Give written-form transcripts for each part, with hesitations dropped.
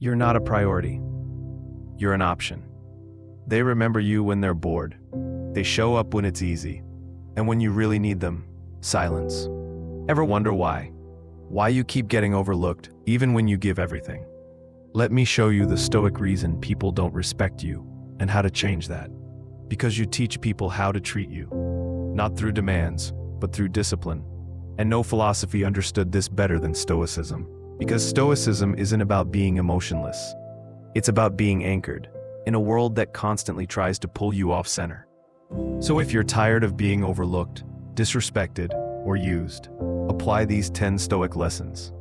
You're not a priority. You're an option. They remember you when they're bored. They show up when it's easy. And when you really need them, silence. Ever wonder why? Why you keep getting overlooked, even when you give everything? Let me show you the Stoic reason people don't respect you and how to change that. Because you teach people how to treat you. Not through demands, but through discipline. And no philosophy understood this better than Stoicism. Because Stoicism isn't about being emotionless. It's about being anchored in a world that constantly tries to pull you off center. So if you're tired of being overlooked, disrespected, or used, apply these 10 Stoic lessons.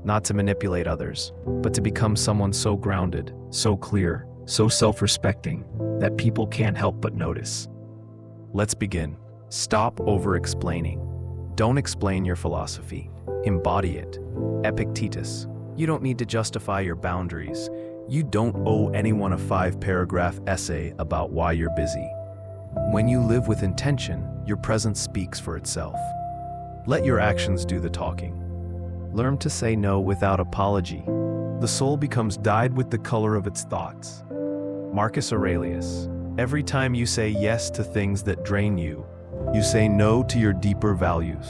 Not to manipulate others, but to become someone so grounded, so clear, so self-respecting, that people can't help but notice. Let's begin. Stop over-explaining. Don't explain your philosophy. Embody it. Epictetus. You don't need to justify your boundaries. You don't owe anyone a 5-paragraph essay about why you're busy. When you live with intention, your presence speaks for itself. Let your actions do the talking. Learn to say no without apology. The soul becomes dyed with the color of its thoughts. Marcus Aurelius. Every time you say yes to things that drain you, you say no to your deeper values.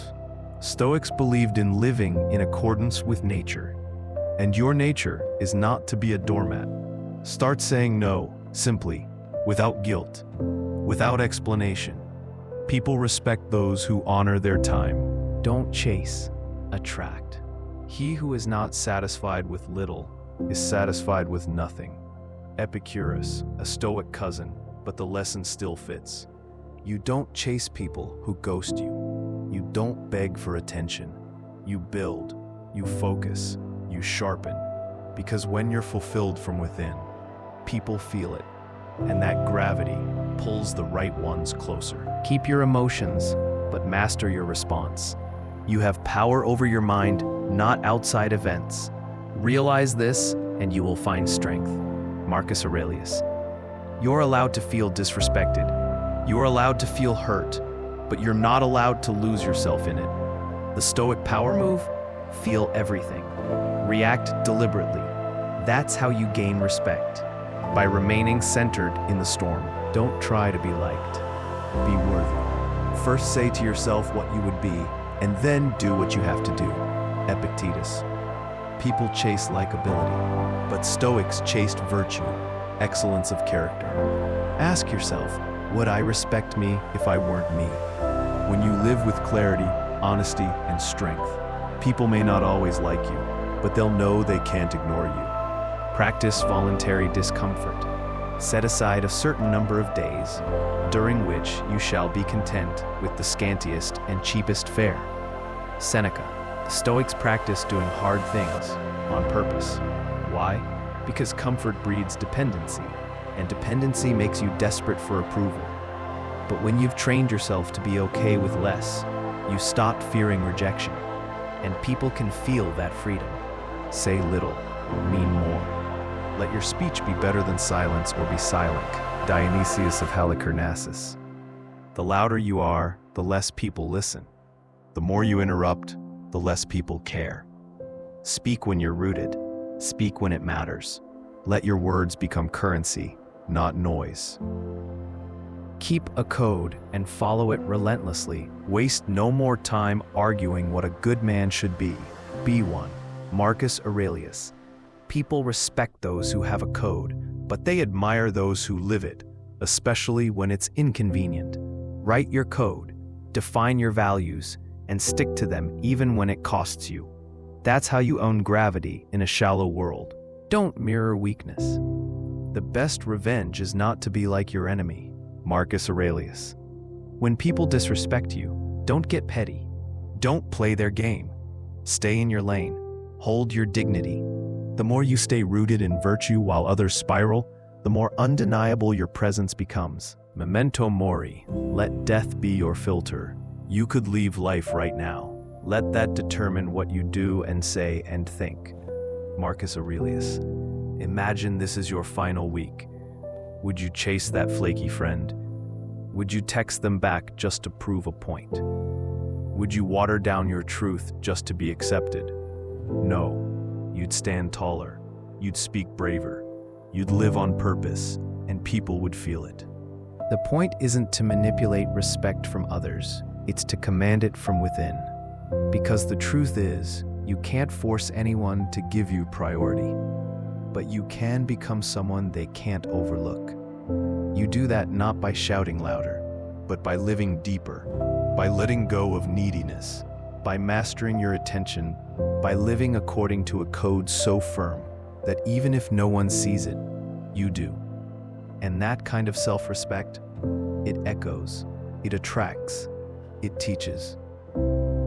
Stoics believed in living in accordance with nature. And your nature is not to be a doormat. Start saying no, simply, without guilt, without explanation. People respect those who honor their time. Don't chase, attract. He who is not satisfied with little is satisfied with nothing. Epictetus, a Stoic cousin, but the lesson still fits. You don't chase people who ghost you. You don't beg for attention. You build, you focus, you sharpen. Because when you're fulfilled from within, people feel it, and that gravity pulls the right ones closer. Keep your emotions, but master your response. You have power over your mind, not outside events. Realize this, and you will find strength. Marcus Aurelius. You're allowed to feel disrespected. You're allowed to feel hurt, but you're not allowed to lose yourself in it. The Stoic power move? Feel everything. React deliberately. That's how you gain respect. By remaining centered in the storm. Don't try to be liked. Be worthy. First say to yourself what you would be, and then do what you have to do. Epictetus. People chase likability, but Stoics chased virtue, excellence of character. Ask yourself, would I respect me if I weren't me? When you live with clarity, honesty, and strength, people may not always like you, but they'll know they can't ignore you. Practice voluntary discomfort. Set aside a certain number of days, during which you shall be content with the scantiest and cheapest fare. Seneca. The Stoics practice doing hard things on purpose. Why? Because comfort breeds dependency, and dependency makes you desperate for approval. But when you've trained yourself to be okay with less, you stop fearing rejection, and people can feel that freedom. Say little, mean more. Let your speech be better than silence or be silent. Dionysius of Halicarnassus. The louder you are, the less people listen. The more you interrupt, the less people care. Speak when you're rooted. Speak when it matters. Let your words become currency, not noise. Keep a code and follow it relentlessly. Waste no more time arguing what a good man should be. Be one. Marcus Aurelius. People respect those who have a code, but they admire those who live it, especially when it's inconvenient. Write your code, define your values, and stick to them even when it costs you. That's how you own gravity in a shallow world. Don't mirror weakness. The best revenge is not to be like your enemy. Marcus Aurelius. When people disrespect you, don't get petty. Don't play their game. Stay in your lane. Hold your dignity. The more you stay rooted in virtue while others spiral, the more undeniable your presence becomes. Memento mori. Let death be your filter. You could leave life right now. Let that determine what you do and say and think. Marcus Aurelius. Imagine this is your final week. Would you chase that flaky friend? Would you text them back just to prove a point? Would you water down your truth just to be accepted? No, you'd stand taller. you'd speak braver, you'd live on purpose, and people would feel it. The point isn't to manipulate respect from others, it's to command it from within. Because the truth is, you can't force anyone to give you priority, but you can become someone they can't overlook. You do that not by shouting louder, but by living deeper, by letting go of neediness, by mastering your attention, by living according to a code so firm that even if no one sees it, you do. And that kind of self-respect, it echoes, it attracts, it teaches.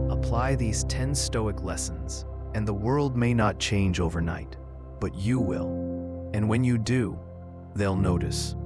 Apply these 10 Stoic lessons, and the world may not change overnight, but you will. And when you do, they'll notice.